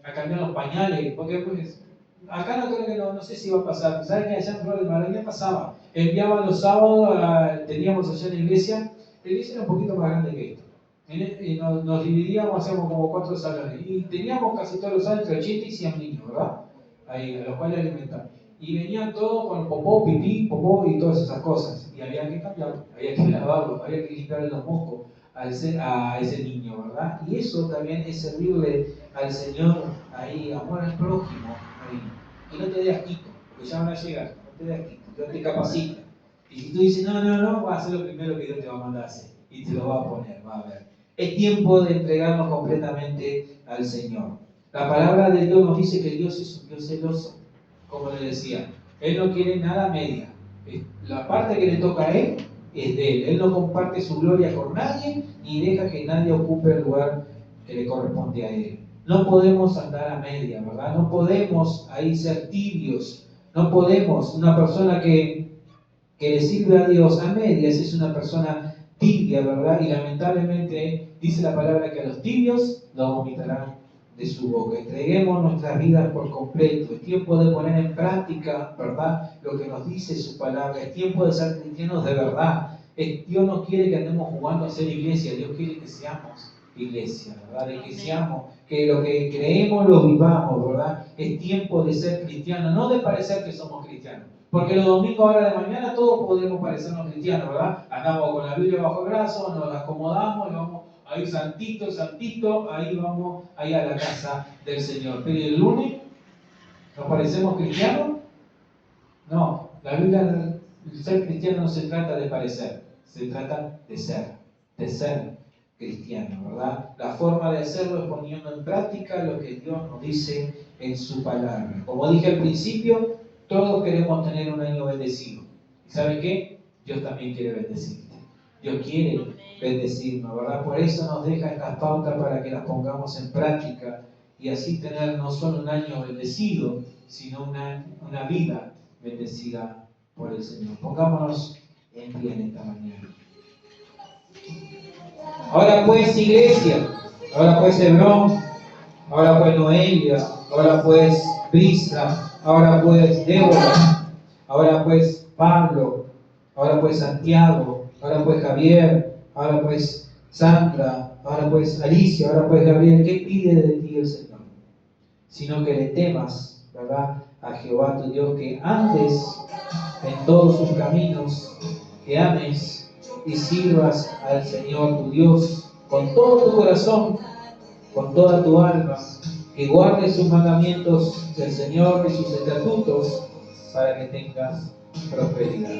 a cambiar los pañales, porque pues, acá no creo que no sé si va a pasar. ¿Saben que allá en Flor de Maravilla pasaba? Enviaban los sábados, teníamos allá en la iglesia era un poquito más grande que esto. Y nos dividíamos, hacíamos como 4 salones, y teníamos casi todos los años entre 80 y 100 niños, ¿verdad? Ahí, a los cuales alimentar. Y venían todos con popó, pipí, popó y todas esas cosas. Y había que cambiarlo, había que lavarlo, había que limpiarle los moscos a ese niño, ¿verdad? Y eso también es servirle al Señor ahí, amor al prójimo, ahí. Y no te dé asquito, porque ya van a llegar, no te dé asquito, Dios te capacita. Y si tú dices, no, va a ser lo primero que Dios te va a mandar a hacer. Y te lo va a poner, va a ver. Es tiempo de entregarnos completamente al Señor. La palabra de Dios nos dice que Dios es un Dios celoso, como le decía. Él no quiere nada media. La parte que le toca a Él es de Él. Él no comparte su gloria con nadie ni deja que nadie ocupe el lugar que le corresponde a Él. No podemos andar a media, ¿verdad? No podemos ahí ser tibios. No podemos. Una persona que le sirve a Dios a medias es una persona tibia, ¿verdad? Y lamentablemente dice la palabra que a los tibios los vomitarán de su boca. Entreguemos nuestras vidas por completo. Es tiempo de poner en práctica, ¿verdad?, lo que nos dice su palabra. Es tiempo de ser cristianos de verdad. Dios no quiere que andemos jugando a ser iglesia. Dios quiere que seamos iglesia, ¿verdad? De que seamos, que lo que creemos lo vivamos, ¿verdad? Es tiempo de ser cristianos, no de parecer que somos cristianos. Porque los domingos ahora de mañana todos podemos parecernos cristianos, ¿verdad? Andamos con la Biblia bajo el brazo, nos la acomodamos y vamos ahí santito, ahí vamos ahí a la casa del Señor. Pero el lunes, ¿nos parecemos cristianos? No, la Biblia, el ser cristiano no se trata de parecer, se trata de ser cristiano, ¿verdad? La forma de hacerlo es poniendo en práctica lo que Dios nos dice en su palabra. Como dije al principio, todos queremos tener un año bendecido. ¿Y saben qué? Dios también quiere bendecirte. Dios quiere bendecirnos, ¿verdad? Por eso nos deja estas pautas para que las pongamos en práctica y así tener no solo un año bendecido, sino una vida bendecida por el Señor. Pongámonos en pie en esta mañana. Ahora pues, iglesia, ahora pues Hebrón, ahora pues Noelia, ahora pues Prisca, ahora pues Débora, ahora pues Pablo, ahora pues Santiago, ahora pues Javier, ahora pues Sandra, ahora pues Alicia, ahora pues Gabriel. ¿Qué pide de ti el Señor? Sino que le temas, ¿verdad?, a Jehová tu Dios, que andes en todos sus caminos, que ames y sirvas al Señor tu Dios con todo tu corazón, con toda tu alma, que guardes sus mandamientos del Señor y sus estatutos para que tengas prosperidad.